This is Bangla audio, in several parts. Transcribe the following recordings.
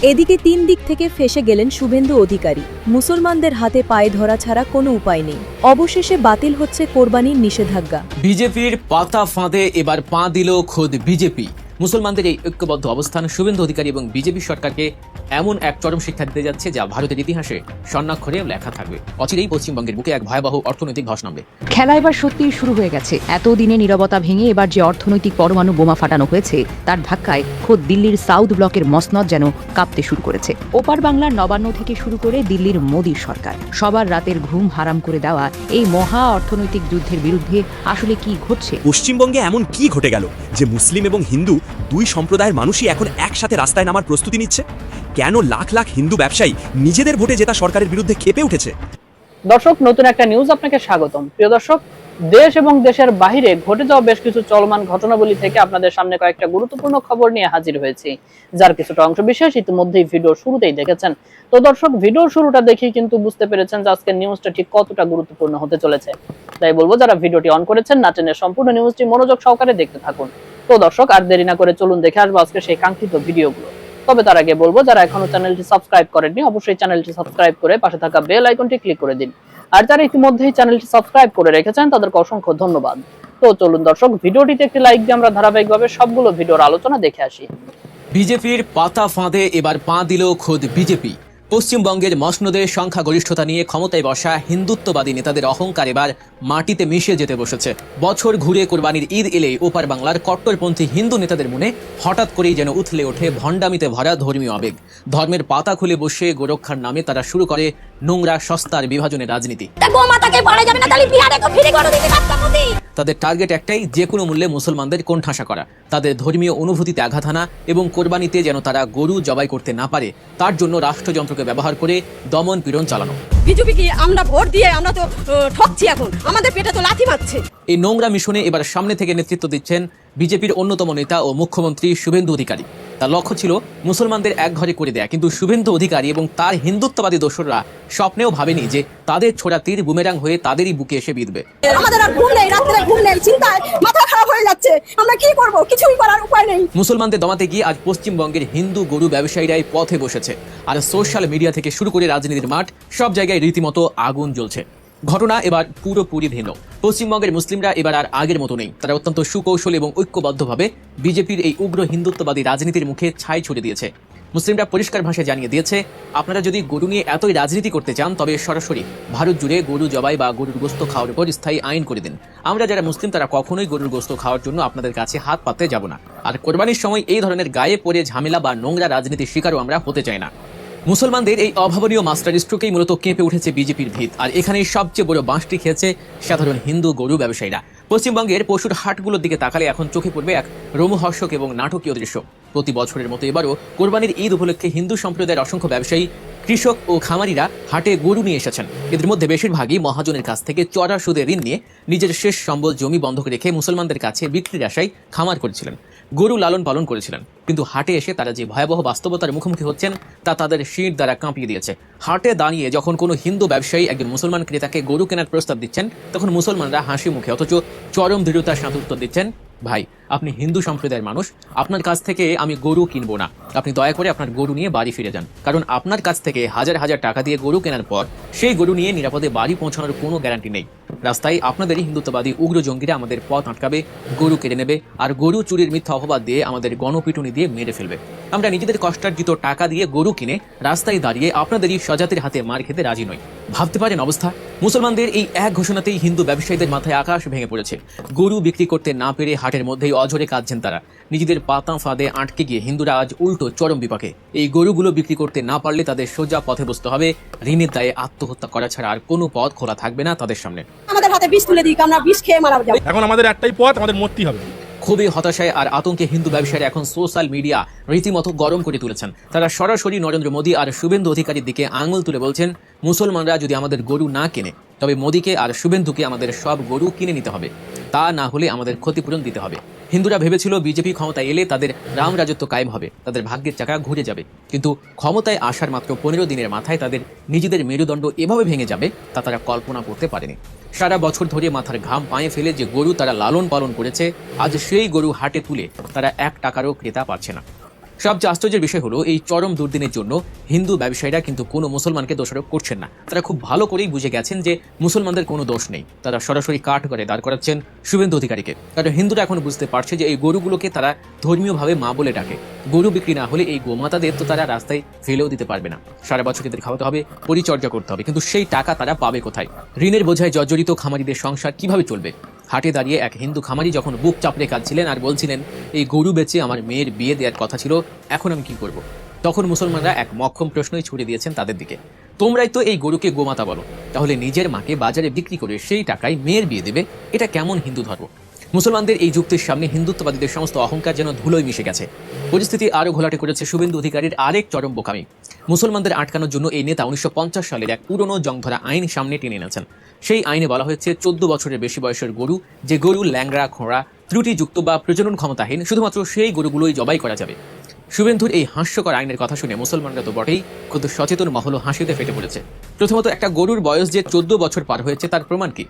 এদিকে ৩ দিক থেকে ফেঁসে গেলেন শুভেন্দু অধিকারী। মুসলমানদের হাতে পায়ে ধরা ছাড়া কোনো উপায় নেই। অবশেষে বাতিল হচ্ছে কোরবানির নিষেধাজ্ঞা। বিজেপির পাতা ফাঁদে এবার পা দিল খোদ বিজেপি। মুসলমানদের এই ঐক্যবদ্ধ অবস্থান শুভেন্দু অধিকারী এবং বিজেপি সরকারকে এমন এক চরম শিক্ষা দিতে যাচ্ছে যা ভারতের ইতিহাসে স্বর্ণাক্ষরে লেখা থাকবে। অচিরেই পশ্চিমবঙ্গের বুকে এক ভয়াবহ অর্থনৈতিক ধস নামবে। খেলা এবার সত্যিই শুরু হয়ে গেছে। এতদিনে নীরবতা ভেঙে এবার যে অর্থনৈতিক পরমাণু বোমা ফাটানো হয়েছে তার ধাক্কায় খোদ দিল্লির সাউথ ব্লকের মসনদ যেন কাঁপতে শুরু করেছে। ওপার বাংলার নবান্ন থেকে শুরু করে দিল্লির মোদী সরকার সবার রাতের ঘুম হারাম করে দেওয়া এই মহা অর্থনৈতিক যুদ্ধের বিরুদ্ধে আসলে কি ঘটছে? পশ্চিমবঙ্গে এমন কি ঘটে গেল যে মুসলিম এবং হিন্দু দুই সম্প্রদায়ের মানুষই এখন একসাথে রাস্তায় নামার প্রস্তুতি নিচ্ছে? কেন লাখ লাখ হিন্দু ব্যবসায়ী নিজেদের ভোটে জেতা সরকারের বিরুদ্ধে ক্ষেপে উঠেছে? দর্শক, নতুন একটা নিউজ আপনাকে স্বাগতম। প্রিয় দর্শক, দেশ এবং দেশের বাহিরে ঘটে যাওয়া বেশ কিছু চলমান ঘটনাবলী থেকে আপনাদের সামনে কয়েকটা গুরুত্বপূর্ণ খবর নিয়ে হাজির হয়েছি, যার কিছুটা অংশ বিশেষ ইতিমধ্যেই ভিডিও শুরুতেই দেখেছেন। তো দর্শক, ভিডিওর শুরুটা দেখেই কিন্তু বুঝতে পেরেছেন যে আজকের নিউজটা ঠিক কতটা গুরুত্বপূর্ণ হতে চলেছে। তাই বলবো, যারা ভিডিওটি অন করেছেন না টেনে সম্পূর্ণ নিউজটি মনোযোগ সহকারে দেখতে থাকুন। তো দর্শক, আর দেরি না করে চলুন দেখে আসবো আজকে সেই কাঙ্ক্ষিত ভিডিওগুলো। তবে তার আগে বলবো, যারা এখনো চ্যানেলটি সাবস্ক্রাইব করেননি অবশ্যই চ্যানেলটি সাবস্ক্রাইব করে পাশে থাকা বেল আইকনটি ক্লিক করে দিন। আর যারা ইতিমধ্যেই চ্যানেলটি সাবস্ক্রাইব করে রেখেছেন তাদেরকে অসংখ্য ধন্যবাদ। তো চলুন দর্শক, ভিডিওটিতে একটি লাইক দিয়ে আমরা ধারাবাহিকভাবে সবগুলো ভিডিওর আলোচনা দেখে আসি। বিজেপির পাতা ফাঁদে এবার পা দিল খোদ বিজেপি। পশ্চিমবঙ্গের মসনদের সংখ্যাগরিষ্ঠতা নিয়ে ক্ষমতায় বসা হিন্দুত্ববাদী নেতাদের অহংকার এবার মাটিতে মিশে যেতে বসেছে। বছর ঘুরে কোরবানির ঈদ এলেই ওপার বাংলার কট্টরপন্থী হিন্দু নেতাদের মনে হঠাৎ করেই যেন উথলে ওঠে ভণ্ডামিতে ভরা ধর্মীয় আবেগ। ধর্মের পাতা খুলে বসে গোরক্ষার নামে তারা শুরু করে নোংরা সস্তার বিভাজনের রাজনীতি। তাদের টার্গেট একটাই, যে কোনো মূল্যে মুসলমানদের কোণঠাসা করা, তাদের ধর্মীয় অনুভূতিতে আঘাত হানা এবং কোরবানিতে যেন তারা গরু জবাই করতে না পারে তার জন্য রাষ্ট্রযন্ত্রকে ব্যবহার করে দমন পীড়ন চালানো। বিজেপিকে আমরা ভোট দিয়ে আমরা তো ঠকছি, এখন আমাদের পেটে তো লাথি মারছে। এই নোংরা মিশনে এবার সামনে থেকে নেতৃত্ব দিচ্ছেন বিজেপির অন্যতম নেতা ও মুখ্যমন্ত্রী শুভেন্দু অধিকারী। তার লক্ষ্য ছিল মুসলমানদের এক ঘরে করে দেয়া, কিন্তু শুভেন্দু অধিকারী এবং তার হিন্দুত্ববাদী দোসররা স্বপ্নেও ভাবেনি যে তাদের ছোড়া তীর বুমেরাং হয়ে তাদেরই বুকে এসে বিঁধবে। আমাদের আর ঘুম নেই, রাত্রে ঘুম নেই, চিন্তায় মাথা খারাপ হয়ে যাচ্ছে। আমরা কি করব, কিছুই করার উপায় নেই। মুসলমানদের দমাতে গিয়ে আজ পশ্চিমবঙ্গের হিন্দু গরু ব্যবসায়ীরাই পথে বসেছে, আর সোশ্যাল মিডিয়া থেকে শুরু করে রাজনীতির মাঠ সব জায়গায় রীতিমতো আগুন জ্বলছে। ঘটনা এবার পুরোপুরি ভিন্ন। পশ্চিমবঙ্গের মুসলিমরা এবার আর আগের মতো নেই। তারা অত্যন্ত সুকৌশল এবং ঐক্যবদ্ধভাবে বিজেপির এই উগ্র হিন্দুত্ববাদী রাজনীতির মুখে ছাই ছুড়ে দিয়েছে। মুসলিমরা পরিষ্কার ভাষায় জানিয়ে দিয়েছে, আপনারা যদি গরু নিয়ে এতই রাজনীতি করতে চান তবে সরাসরি ভারত জুড়ে গরু জবাই বা গরুর গোস্ত খাওয়ার উপর স্থায়ী আইন করে দিন। আমরা যারা মুসলিম তারা কখনোই গরুর গোস্ত খাওয়ার জন্য আপনাদের কাছে হাত পাততে যাব না। আর কোরবানির সময় এই ধরনের গায়ে পড়ে ঝামেলা বা নোংরা রাজনীতির শিকারও আমরা হতে চাই না। মুসলমানদের এই অভাবনীয় মাস্টার স্ট্রোকেই মূলত কেঁপে উঠেছে বিজেপির ভিত, আর এখানেই সবচেয়ে বড় বাঁশটি খেয়েছে সাধারণ হিন্দু গরু ব্যবসায়ীরা। পশ্চিমবঙ্গের পশুর হাটগুলোর দিকে তাকালে এখন চোখে পড়বে এক রোমহর্ষক এবং নাটকীয় দৃশ্য। প্রতি বছরের মতো এবারও কোরবানির ঈদ উপলক্ষে হিন্দু সম্প্রদায়ের অসংখ্য ব্যবসায়ী, কৃষক ও খামারিরা হাটে গরু নিয়ে এসেছেন। এদের মধ্যে বেশিরভাগই মহাজনের কাছ থেকে চড়া সুদে ঋণ নিয়ে নিজের শেষ সম্বল জমি বন্ধক রেখে মুসলমানদের কাছে বিক্রির আশায় খামার করেছিলেন, গরু লালন পালন করেছিলেন। কিন্তু হাটে এসে তারা যে ভয়াবহ বাস্তবতার মুখোমুখি হচ্ছেন তা তাদের শির দ্বারা কাঁপিয়ে দিয়েছে। হাটে দাঁড়িয়ে যখন কোনো হিন্দু ব্যবসায়ী একজন মুসলমান ক্রেতাকে গরু কেনার প্রস্তাব দিচ্ছেন তখন মুসলমানরা হাসি মুখে অথচ চরম দৃঢ়তার সাথে উত্তর দিচ্ছেন, ভাই আপনি হিন্দু সম্প্রদায়ের মানুষ, আপনার কাছ থেকে আমি গরু কিনবো না, আপনি দয়া করে আপনার গরু নিয়ে বাড়ি ফিরে যান। কারণ আপনার কাছ থেকে হাজার হাজার টাকা দিয়ে গরু কেনার পর সেই গরু নিয়ে নিরাপদে বাড়ি পৌঁছানোর কোনো গ্যারান্টি নেই। রাস্তায় আপনাদেরই হিন্দুত্ববাদী উগ্র জঙ্গিরা আমাদের পথ আটকাবে, গরু কেড়ে নেবে, আর গরু চুরির মিথ্যা অপবাদ দিয়ে আমাদের গণপিটুনি দিয়ে মেরে ফেলবে। আমরা নিজেদের কষ্টার্জিত টাকা দিয়ে গরু কিনে রাস্তায় দাঁড়িয়ে আপনাদেরই স্বজাতির হাতে মার খেতে রাজি নই। ভাবতে পারেন অবস্থা? মুসলমানদের এই এক ঘোষণাতেই হিন্দু ব্যবসায়ীদের মাথায় আকাশ ভেঙে পড়েছে। গরু বিক্রি করতে না পেরে হাটের মধ্যেই অঝরে কাঁদছেন তারা। নিজেদের পাতা ফাঁদে আটকে গিয়ে হিন্দুরা আজ উল্টো চরম বিপাকে। এই গরুগুলো বিক্রি করতে না পারলে তাদের সোজা পথে বসতে হবে, ঋণের দায়ে আত্মহত্যা করা ছাড়া আর কোনো পথ খোলা থাকবে না তাদের সামনে। আমাদের হাতে বিষ তুলে দিক, আমরা বিষ খেয়ে মারা যাব। এখন আমাদের একটাই পথ, আমাদের মরতেই হবে। খুবই হতাশায় আর আতঙ্কে হিন্দু ব্যবসায়ীরা এখন সোশ্যাল মিডিয়া রীতিমতো গরম করে তুলেছেন। তারা সরাসরি নরেন্দ্র মোদী আর শুভেন্দু অধিকারীর দিকে আঙুল তুলে বলছেন, মুসলমানরা যদি আমাদের গরু না কেনে তবে মোদীকে আর শুভেন্দুকে আমাদের সব গরু কিনে নিতে হবে, তা না হলে আমাদের ক্ষতিপূরণ দিতে হবে। হিন্দুরা ভেবেছিল বিজেপি ক্ষমতায় এলে তাদের রাম রাজত্ব কায়েম হবে, তাদের ভাগ্যের চাকা ঘুরে যাবে। কিন্তু ক্ষমতায় আসার মাত্র 15 দিনের মাথায় তাদের নিজেদের মেরুদণ্ড এভাবে ভেঙে যাবে তা তারা কল্পনা করতে পারেনি। সারা বছর ধরে মাথার ঘাম পায়ে ফেলে যে গরু তারা লালন পালন করেছে, আজ সেই গরু হাটে তুলে তারা 1 টাকারও ক্রেতা পাচ্ছে না। সবচেয়ে আশ্চর্যের বিষয় হলো এই চরম দুর্দিনের জন্য হিন্দু ব্যবসায়ীরা কিন্তু কোনো মুসলমানকে দোষারোপ করছেন না। তারা খুব ভালো করেই বুঝে গেছেন যে মুসলমানদের কোনো দোষ নেই। তারা সরাসরি কাঠ করে দাঁড় করাচ্ছেন শুভেন্দু অধিকারীকে। কারণ হিন্দুরা এখন বুঝতে পারছে যে এই গরুগুলোকে তারা ধর্মীয়ভাবে মা বলে ডাকে। গরু বিক্রি না হলে এই গোমাতাদের তো তারা রাস্তায় ফেলেও দিতে পারবে না। সারা বছর এদের খাওয়াতে হবে, পরিচর্যা করতে হবে, কিন্তু সেই টাকা তারা পাবে কোথায়? ঋণের বোঝায় জর্জরিত খামারিদের সংসার কিভাবে চলবে? হাটে দাঁড়িয়ে এক হিন্দু খামারি যখন বুক চাপড়ে কাঁদছিলেন আর বলছিলেন এই গরু বেচে আমার মেয়ের বিয়ে দেওয়ার কথা ছিল, এখন আমি কি করব? তখন মুসলমানরা এক মক্ষম প্রশ্নই ছুড়ে দিয়েছেন তাদের দিকে। তোমরাই তো এই গরুকে গোমাতা বলো, তাহলে নিজের মাকে বাজারে বিক্রি করে সেই টাকায় মেয়ের বিয়ে দেবে? এটা কেমন হিন্দু ধর্ম? মুসলমানদের এই যুক্তির সামনে হিন্দুত্ববাদীদের সমস্ত অহংকার যেন ধুলোয় মিশে গেছে। পরিস্থিতি আরও ঘোলাটে করেছে শুভেন্দু অধিকারীর আরেক চরম বোকামি। মুসলমানদের আটকানোর জন্য এই নেতা 1950 সালের এক পুরনো জংধরা আইন সামনে টেনে এনেছেন। সেই আইনে বলা হয়েছে 14 বছরের বেশি বয়সের গরু, যে গরু ল্যাংড়া, খোঁড়া, ত্রুটিযুক্ত বা প্রজনন ক্ষমতাহীন, শুধুমাত্র সেই গরুগুলোই জবাই করা যাবে। শুভেন্দুর এই হাস্যকর আইনের কথা শুনে মুসলমানরা তো বটেই, খুব সচেতন মহলও হাসিতে ফেটে পড়েছে। প্রথমত, একটা গরুর বয়স যে 14 বছর পার হয়েছে তার প্রমাণ কি?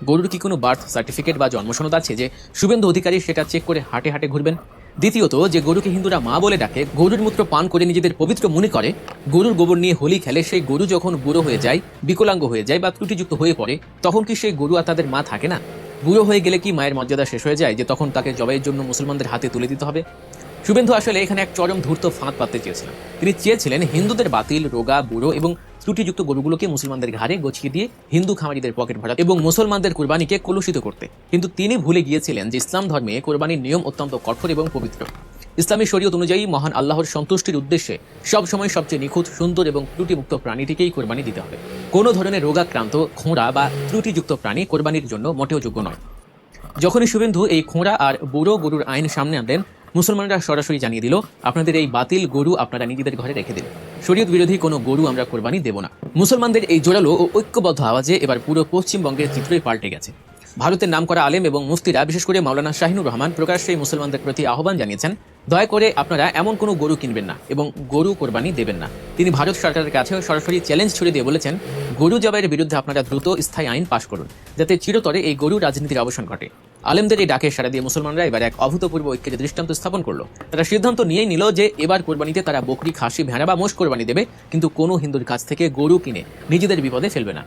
গরুর কি কোনো বার্থ সার্টিফিকেট বা জন্মসনদ আছে যে শুভেন্দু অধিকারী সেটা চেক করে হাটে হাটে ঘুরবেন? দ্বিতীয়ত, যে গরুকে হিন্দুরা মা বলে ডাকে, গরুর মূত্র পান করে নিজেদের পবিত্র মনে করে, গরুর গোবর নিয়ে হোলি খেলে, সেই গরু যখন বুড়ো হয়ে যায়, বিকলাঙ্গ হয়ে যায় বা ত্রুটিযুক্ত হয়ে পড়ে, তখন কি সেই গরু আর তাদের মা থাকে না? বুড়ো হয়ে গেলে কি মায়ের মর্যাদা শেষ হয়ে যায় যে তখন তাকে জবাইয়ের জন্য মুসলমানদের হাতে তুলে দিতে হবে? শুভেন্দু আসলে এখানে এক চরম ধূর্ত ফাঁদ পাততে চেয়েছিলেন। তিনি চেয়েছিলেন হিন্দুদের বাতিল, রোগা, বুড়ো এবং ত্রুটিযুক্ত গরুগুলোকে মুসলমানদের ঘাড়ে গছিয়ে দিয়ে হিন্দু খামারিদের পকেট ভরা এবং মুসলমানদের কোরবানিকে কলুষিত করতে। কিন্তু তিনি ভুলে গিয়েছিলেন যে ইসলাম ধর্মে কোরবানির নিয়ম অত্যন্ত কঠোর এবং পবিত্র। ইসলামী শরীয়ত অনুযায়ী মহান আল্লাহর সন্তুষ্টির উদ্দেশ্যে সবসময় সবচেয়ে নিখুঁত, সুন্দর এবং ত্রুটিমুক্ত প্রাণীটিকেই কোরবানি দিতে হবে। কোনো ধরনের রোগাক্রান্ত, খোঁড়া বা ত্রুটিযুক্ত প্রাণী কোরবানির জন্য মোটেও যোগ্য নয়। যখনই শুভেন্দু এই খোঁড়া আর বুড়ো গরুর আইন সামনে আনলেন, মুসলমানরা সরাসরি জানিয়ে দিল, আপনাদের এই বাতিল গরু আপনারা নিজেদের ঘরে রেখে দিন। শরীয়ত বিরোধী কোনো গরু আমরা কোরবানি দেব না। মুসলমানদের এই জোরালো ও ঐক্যবদ্ধ আওয়াজে এবার পুরো পশ্চিমবঙ্গের চিত্রই পাল্টে গেছে। ভারতের নামকরা আলেম এবং মুফতিরা, বিশেষ করে মাওলানা শাহিনুর রহমান, প্রকাশ্যে মুসলমানদের প্রতি আহ্বান জানিয়েছেন, দয়া করে আপনারা এমন কোনো গরু কিনবেন না এবং গরু কোরবানি দেবেন না। তিনি ভারত সরকারের কাছে সরাসরি চ্যালেঞ্জ ছুড়ে দিয়ে বলেছেন, গরু জবাইয়ের বিরুদ্ধে আপনারা দ্রুত স্থায়ী আইন পাশ করুন, যাতে চিরতরে এই গরু রাজনীতির অবসান ঘটে। আলেমদের এই ডাকে সাড়া দিয়ে মুসলমানরা এবার এক অভূতপূর্ব ঐক্যের দৃষ্টান্ত স্থাপন করলো। তারা সিদ্ধান্ত নিয়েই নিল যে এবার কোরবানিতে তারা বকরি, খাসি, ভেড়া বা মোষ কোরবানি দেবে, কিন্তু কোনো হিন্দুর কাছ থেকে গরু কিনে নিজেদের বিপদে ফেলবে না।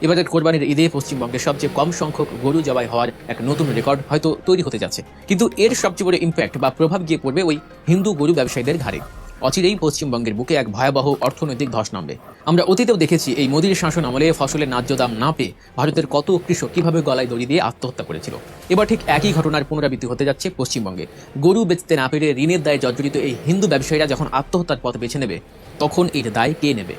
এবারের কোরবানির ঈদে পশ্চিমবঙ্গের সবচেয়ে কম সংখ্যক গরু জবাই হওয়ার এক নতুন রেকর্ড হয়তো তৈরি হতে যাচ্ছে। কিন্তু এর সবচেয়ে বড় ইম্প্যাক্ট বা প্রভাব গিয়ে পড়বে ওই হিন্দু গরু ব্যবসায়ীদের ঘাড়ে। অচিরেই পশ্চিমবঙ্গের বুকে এক ভয়াবহ অর্থনৈতিক ধস নামবে। আমরা অতীতেও দেখেছি এই মোদির শাসন আমলে ফসলের ন্যায্য দাম না পেয়ে ভারতের কত কৃষক কিভাবে গলায় দড়ি দিয়ে আত্মহত্যা করেছিল। এবার ঠিক একই ঘটনার পুনরাবৃত্তি হতে যাচ্ছে পশ্চিমবঙ্গে। গরু বেচতে না পেরে ঋণের দায়ে জর্জরিত এই হিন্দু ব্যবসায়ীরা যখন আত্মহত্যার পথ বেছে নেবে, তখন এর দায় কে নেবে?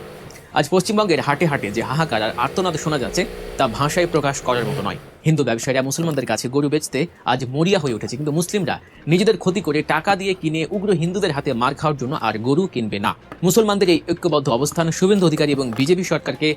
আজ পশ্চিমবঙ্গের হাটে হাটে যে হাহাকার আর আর্তনাদ শোনা যাচ্ছে, তা ভাষায় প্রকাশ করার মতো নয়। হিন্দু ব্যবসায়ীরা মুসলমানদের কাছে গরু বেচতে আজ মরিয়া হয়ে উঠেছে, কিন্তু মুসলিমরা নিজেদের ক্ষতি করে টাকা দিয়ে কিনে উগ্র হিন্দুদের হাতে মার খাওয়ার জন্য আর গরু কিনবে না। মুসলমানদের এই ঐক্যবদ্ধ অবস্থান শুভেন্দু অধিকারী এবং বিজেপি সরকারকে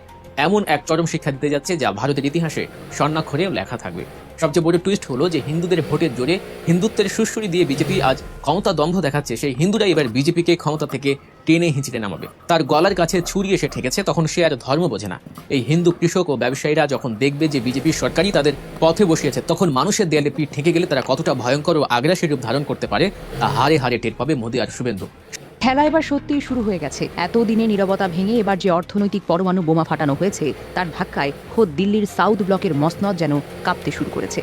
এমন এক চরম শিক্ষা দিতে যাচ্ছে যা ভারতের ইতিহাসে স্বর্ণাক্ষরেও লেখা থাকবে। সবচেয়ে বড় টুইস্ট হলো যে হিন্দুদের ভোটের জোরে হিন্দুত্বের সুশ্রী দিয়ে বিজেপি আজ ক্ষমতা দম্ভ দেখাচ্ছে। সেই হিন্দুরা এবার বিজেপিকে ক্ষমতা থেকে টেনে হিঁচড়ে নামাবে। তার গলার কাছে ছুরি এসে ঠেকেছে, তখন সে আর ধর্ম বোঝে না। এই হিন্দু কৃষক ও ব্যবসায়ীরা যখন দেখবে যে বিজেপির সরকারই তাদের পথে বসিয়েছে, তখন মানুষের দেয়ালে পিঠ ঠেকে গেলে তারা কতটা ভয়ঙ্কর ও আগ্রাসী রূপ ধারণ করতে পারে তা হারে হারে টের পাবে মোদি আর শুভেন্দু। খেলা এবার সত্যিই শুরু হয়ে গেছে। এতদিনে নীরবতা ভেঙে এবার যে অর্থনৈতিক পরমাণু বোমা ফাটানো হয়েছে, তার ধাক্কায় খোদ দিল্লির সাউথ ব্লকের মসনদ যেন কাঁপতে শুরু করেছে।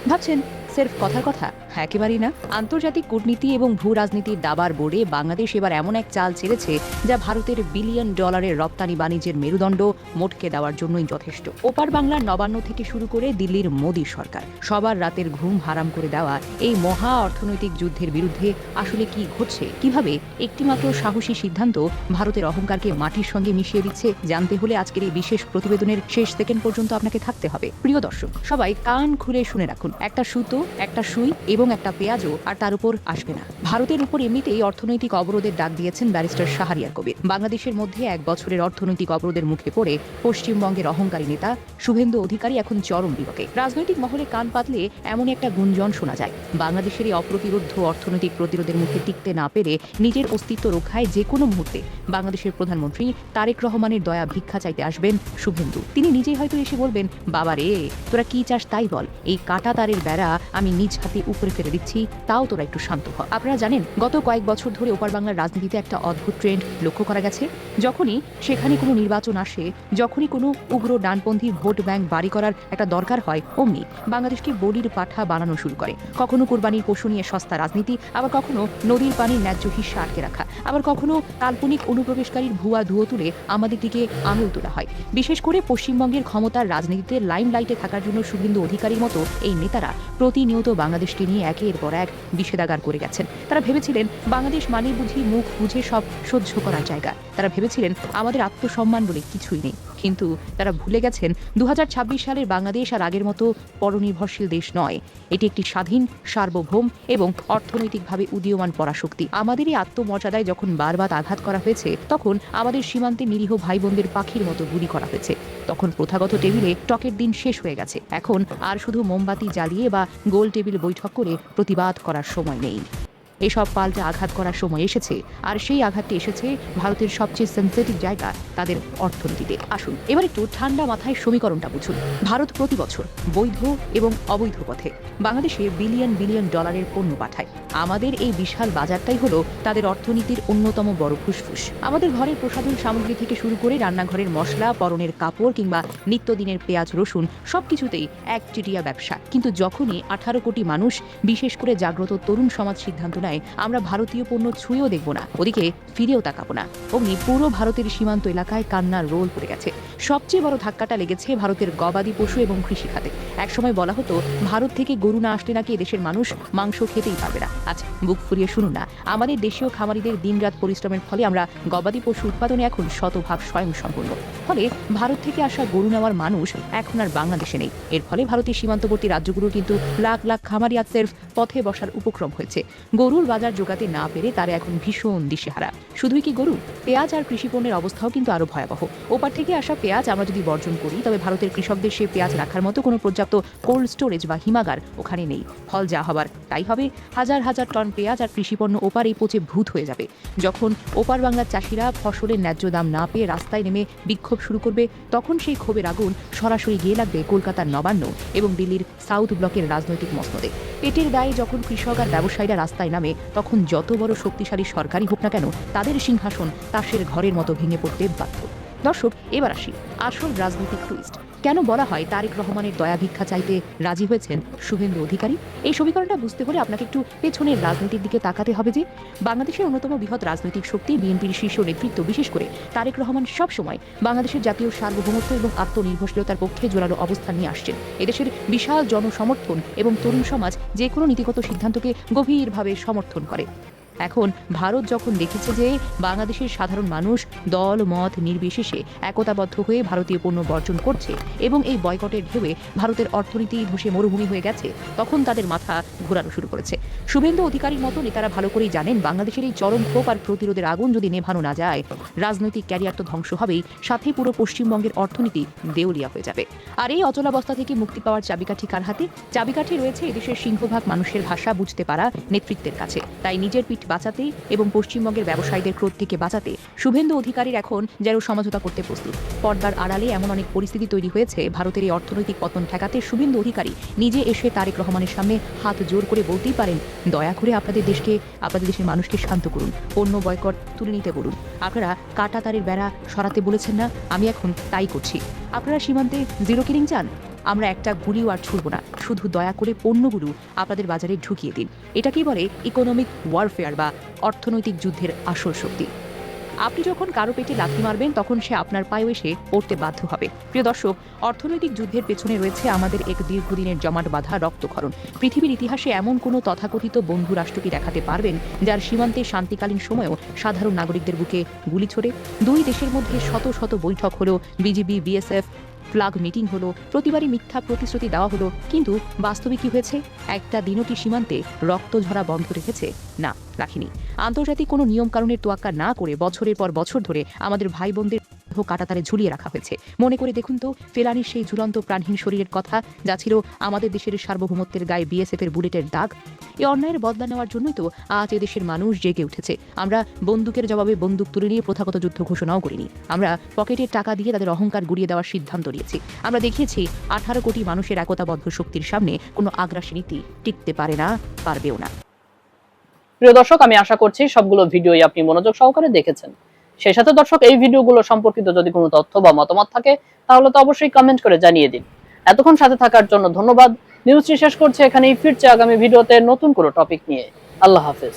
ভাবছেন সির্ফ কথার কথা? একেবারেই না। আন্তর্জাতিক কূটনীতি এবং ভূ রাজনীতির দাবার বোর্ডে বাংলাদেশ এবার এমন এক চাল ছেড়েছে যা ভারতের বিলিয়ন ডলারের রপ্তানি বাণিজ্যের মেরুদণ্ড মোটকে দেওয়ার জন্যই যথেষ্ট। ওপার বাংলার নবান্ন থেকে শুরু করে দিল্লির মোদী সরকার, সবার রাতের ঘুম হারাম করে দেওয়া এই মহা অর্থনৈতিক যুদ্ধের বিরুদ্ধে আসলে কি ঘটছে, কিভাবে একটিমাত্র সাহসী সিদ্ধান্ত ভারতের অহংকারকে মাটির সঙ্গে মিশিয়ে দিচ্ছে, জানতে হলে আজকের এই বিশেষ প্রতিবেদনের শেষ সেকেন্ড পর্যন্ত আপনাকে থাকতে হবে। প্রিয় দর্শক, সবাই কান খুলে শুনে রাখুন। একটা সুতো, একটা সুই এবং একটা পেঁয়াজও আর তার উপর আসবে না। ভারতের উপর এমনিতেই অর্থনৈতিক অবরোধের ডাক দিয়েছেন ব্যারিস্টার শাহরিয়ার কবির। বাংলাদেশের মধ্যে 1 বছরের অর্থনৈতিক অবরোধের মুখে পড়ে পশ্চিমবঙ্গের অহংকারী নেতা শুভেন্দু অধিকারী এখন চরম বিপাকে। রাজনৈতিক মহলে কান পাতলে এমন একটা গুঞ্জন শোনা যায়, বাংলাদেশের এই অপ্রতিরোধ অর্থনৈতিক প্রতিরোধের মুখে টিকতে না পেরে নিজের অস্তিত্ব রক্ষায় যে কোনো মুহূর্তে বাংলাদেশের প্রধানমন্ত্রী তারেক রহমানের দয়া ভিক্ষা চাইতে আসবেন শুভেন্দু। তিনি নিজেই হয়তো এসে বলবেন, বাবা রে, তোরা কি চাস তাই বল, এই কাটা তারের বেড়া আমি নিজ হাতে উপরে ফেলে দিচ্ছি, তাও তোরা একটু শান্ত হ। আপনারা জানেন গত কয়েক বছর ধরে ওপার বাংলার রাজনীতিতে একটা অদ্ভুত ট্রেন্ড লক্ষ্য করা গেছে। যখনই সেখানে কোনো নির্বাচন আসে, যখনই কোনো উগ্র ডানপন্থী ভোট ব্যাংক বাড়ি করার একটা দরকার হয়, অমনি বাংলাদেশকে বলির পাঠা বানানো শুরু করে। কখনো কুরবানির পশু নিয়ে সস্তা রাজনীতি, আবার কখনো নদীর পানির ন্যায্য হিস্সা আটকে রাখা, আবার কখনো কাল্পনিক অনুপ্রবেশকারীর ভুয়া ধুয়ো তুলে আমাদের দিকে আঙুল তোলা হয়। বিশেষ করে পশ্চিমবঙ্গের ক্ষমতার রাজনীতিতে লাইমলাইটে থাকার জন্য শুভেন্দু অধিকারীর মতো এই নেতারা প্রতিনিয়ত বাংলাদেশকে নিয়ে একের পর এক বিষেধাগার করে গেছেন। তারা ভেবেছিলেন বাংলাদেশ মানে বুঝি মুখ বুঝে সব সহ্য করার জায়গা। তারা ভেবেছিলেন আমাদের আত্মসম্মান বলে কিছুই নেই। কিন্তু তারা ভুলে গেছেন 2026 সালের বাংলাদেশ আর আগের মতো পরনির্ভরশীল দেশ নয়। এটি একটি স্বাধীন, সার্বভৌম এবং অর্থনৈতিকভাবে উদীয়মান পরাশক্তি। আমাদের এই আত্মমর্যাদায় যখন বারবার আঘাত করা হয়েছে, তখন আমাদের সীমান্তে নিরীহ ভাই বোনদের পাখির মতো গুলি করা হয়েছে। তখন প্রথাগত টেবিলে টকের দিন শেষ হয়ে গেছে। এখন আর শুধু মোমবাতি জ্বালিয়ে বা গোল টেবিল বৈঠক করে প্রতিবাদ করার সময় নেই। এসব পাল্টা আঘাত করার সময় এসেছে, আর সেই আঘাতটি এসেছে ভারতের সবচেয়ে সেন্সিটিভ জায়গা, তাদের অর্থনীতিতে। আসুন এবার একটু ঠান্ডা মাথায় সমীকরণটা বুঝুন। ভারত প্রতি বছর বৈধ এবং অবৈধ পথে বাংলাদেশে বিলিয়ন বিলিয়ন ডলারের পণ্য পাঠায়। আমাদের এই বিশাল বাজারটাই হলো তাদের অর্থনীতির অন্যতম বড় ফুসফুস। আমাদের ঘরের প্রসাধন সামগ্রী থেকে শুরু করে রান্নাঘরের মশলা, পরনের কাপড় কিংবা নিত্যদিনের পেঁয়াজ রসুন সবকিছুতেই একচেটিয়া ব্যবসা। কিন্তু যখনই 18 কোটি মানুষ, বিশেষ করে জাগ্রত তরুণ সমাজ সিদ্ধান্ত নেয় আমরা ভারতীয় পণ্য ছুঁয়েও দেখব না, ওদিকে ফিরেও তাকাবো না, অমনি পুরো ভারতের সীমান্ত এলাকায় কান্নার রোল পড়ে গেছে। সবচেয়ে বড় ধাক্কাটা লেগেছে ভারতের গবাদি পশু এবং কৃষি খাতে। একসময় বলা হতো ভারত থেকে গরু না আসলে নাকি দেশের মানুষ মাংস খেতেই পারবে না। আজ বুক ফুরিয়ে শুনুন না, আমাদের দেশীয় খামারিদের দিনরাত পরিশ্রমের ফলে আমরা গবাদি পশু উৎপাদনে এখন শতভাগ স্বয়ংসম্পূর্ণ। ফলে ভারত থেকে আসা গরু নেওয়ার মানুষ এখন আর বাংলাদেশে নেই। এর ফলে ভারতের সীমান্তবর্তী রাজ্যগুলোর কিন্তু লাখ লাখ খামারি আজ সেলফ পথে বসার উপক্রম হয়েছে। গরুর বাজার জোগাতে না পেরে তারা এখন ভীষণ দিশেহারা। শুধুই কি গরু, পেঁয়াজ আর কৃষি পণ্যের অবস্থাও কিন্তু আরো ভয়াবহ। ওপার থেকে আসা পেঁয়াজ আমরা যদি বর্জন করি, তবে ভারতের কৃষকদের সে পেঁয়াজ রাখার মতো কোনো পর্যাপ্ত কোল্ড স্টোরেজ বা হিমাগার ওখানে নেই। ফল যা হবার তাই হবে, হাজার হাজার টন পেঁয়াজ আর কৃষি পণ্য ওপারেই পচে ভূত হয়ে যাবে। যখন ওপার বাংলার চাষিরা ফসলের ন্যায্য দাম না পেয়ে রাস্তায় নেমে বিক্ষোভ শুরু করবে, তখন সেই ক্ষোভের আগুন সরাসরি গিয়ে লাগবে কলকাতার নবান্ন এবং দিল্লির সাউথ ব্লকের রাজনৈতিক মসনদে। পেটের দায়ে যখন কৃষক আর ব্যবসায়ীরা রাস্তায় নামে, তখন যত বড় শক্তিশালী সরকারই হোক না কেন, তাদের সিংহাসন তাসের ঘরের মতো ভেঙে পড়তে বাধ্য। দর্শক, এবার আসি আসল রাজনৈতিক টুইস্ট। কেন বলা হয় তারেক রহমানের দয়া ভিক্ষা চাইতে রাজি হয়েছেন শুভেন্দু অধিকারী? এই সমীকরণটা বুঝতে হলে আপনাকে একটু পেছনের রাজনীতির দিকে তাকাতে হবে। যে বাংলাদেশের অন্যতম বৃহৎ রাজনৈতিক শক্তি বিএনপির শীর্ষ নেতৃত্ব, বিশেষ করে তারেক রহমান, সবসময় বাংলাদেশের জাতীয় সার্বভৌমত্ব এবং আত্মনির্ভরশীলতার পক্ষে জোরালো অবস্থান নিয়ে আসছেন। এদেশের বিশাল জনসমর্থন এবং তরুণ সমাজ যে কোনো নীতিগত সিদ্ধান্তকে গভীরভাবে সমর্থন করে। এখন ভারত যখন দেখেছে যে বাংলাদেশের সাধারণ মানুষ দল মত নির্বিশেষে একতাবদ্ধ হয়ে ভারতীয় পণ্য বর্জন করছে এবং এই বয়কটের ঢেউয়ে ভারতের অর্থনীতি ধসে মরুভূমি হয়ে গেছে, তখন তাদের মাথা ঘোরানো শুরু করেছে। শুভেন্দু অধিকারীর মতো নেতারা ভালো করেই জানেন বাংলাদেশের এই চরম ক্ষোভ আর প্রতিরোধের আগুন যদি নেভানো না যায়, রাজনৈতিক ক্যারিয়ার তো ধ্বংস হবেই, সাথে পুরো পশ্চিমবঙ্গের অর্থনীতি দেউলিয়া হয়ে যাবে। আর এই অচলাবস্থা থেকে মুক্তি পাওয়ার চাবিকাঠি কার হাতে? চাবিকাঠি রয়েছে এদেশের সিংহভাগ মানুষের ভাষা বুঝতে পারা নেতৃত্বের কাছে। তাই নিজের পিঠ বাঁচাতে এবং পশ্চিমবঙ্গের ব্যবসায়ীদের ক্রোধ থেকে বাঁচাতে শুভেন্দু অধিকারীর এখন যেন সমঝোতা করতে প্রস্তুত। পর্দার আড়ালে এমন অনেক পরিস্থিতি তৈরি হয়েছে, ভারতের এই অর্থনৈতিক পতন ঠেকাতে শুভেন্দু অধিকারী নিজে এসে তারেক রহমানের সামনে হাত জোর করে বলতেই পারেন, দয়া করে আপনাদের দেশের মানুষকে শান্ত করুন, পণ্য বয়কট তুলে নিতে বলুন। আপনারা কাটা তারের বেড়া সরাতে বলেছেন না, আমি এখন তাই করছি। আপনারা সীমান্তে জিরো কিলিং চান, আমরা একটা গুলিও আর ছুড়ব না, শুধু দয়া করে পণ্যগুলো আপনাদের বাজারে ঢুকিয়ে দিন। এটাকেই বলে ইকোনমিক ওয়ারফেয়ার বা অর্থনৈতিক যুদ্ধের আসল শক্তি। আপনি যখন কারো পেটে লাথি মারবেন, তখন সে আপনার পায়ে এসে পড়তে বাধ্য হবে। প্রিয় দর্শক, অর্থনৈতিক যুদ্ধের পেছনে রয়েছে আমাদের এক দীর্ঘদিনের জমাট বাঁধা রক্তক্ষরণ। পৃথিবীর ইতিহাসে এমন কোনো তথাকথিত বন্ধু রাষ্ট্রকে দেখাতে পারবেন যার সীমান্তে শান্তিকালীন সময়েও সাধারণ নাগরিকদের বুকে গুলি ছোড়ে? দুই দেশের মধ্যে শত শত বৈঠক হলো, বিজিবি বিএসএফ ফ্ল্যাগ মিটিং হলো, প্রতিবারই মিথ্যা প্রতিশ্রুতি দেওয়া হলো, কিন্তু বাস্তবে কি হয়েছে? একটা দিনও কি সীমান্তে রক্ত ঝরা বন্ধ রেখেছে? না, রাখিনি। আন্তর্জাতিক কোনো নিয়ম কানুনের তোয়াক্কা না করে বছরের পর বছর ধরে আমাদের ভাই বোনদের দেহ কাঁটাতারে ঝুলিয়ে রাখা হয়েছে। মনে করে দেখুন তো, ফেলানির সেই ঝুলন্ত প্রাণহীন শরীরের কথা, যা ছিল আমাদের দেশের সার্বভৌমত্বের গায়ে বিএসএফ এর বুলেটের দাগ। এই অন্যায়ের বদলা নেওয়ার জন্যই তো আজ এদেশের মানুষ জেগে উঠেছে। আমরা বন্দুকের জবাবে বন্দুক তুলে নিয়ে প্রথাগত যুদ্ধ ঘোষণাও করিনি। আমরা পকেটের টাকা দিয়ে তাদের অহংকার গুড়িয়ে দেওয়ার সিদ্ধান্ত নিয়েছি। আমরা দেখিয়েছি 18 কোটি মানুষের একতাবদ্ধ শক্তির সামনে কোনো আগ্রাসী নীতি টিকতে পারে না, পারবেও না। প্রিয় দর্শক, আমি আশা করছি সবগুলো ভিডিওই আপনি মনোযোগ সহকারে দেখেছেন। সেই সাথে দর্শক, এই ভিডিওগুলো সম্পর্কিত যদি কোনো তথ্য বা মতামত থাকে তাহলে তো অবশ্যই কমেন্ট করে জানিয়ে দিন। এতক্ষণ সাথে থাকার জন্য ধন্যবাদ। নিউজটি শেষ করছে এখানেই, ফিরছে আগামী ভিডিওতে নতুন কোনো টপিক নিয়ে। আল্লাহ হাফেজ।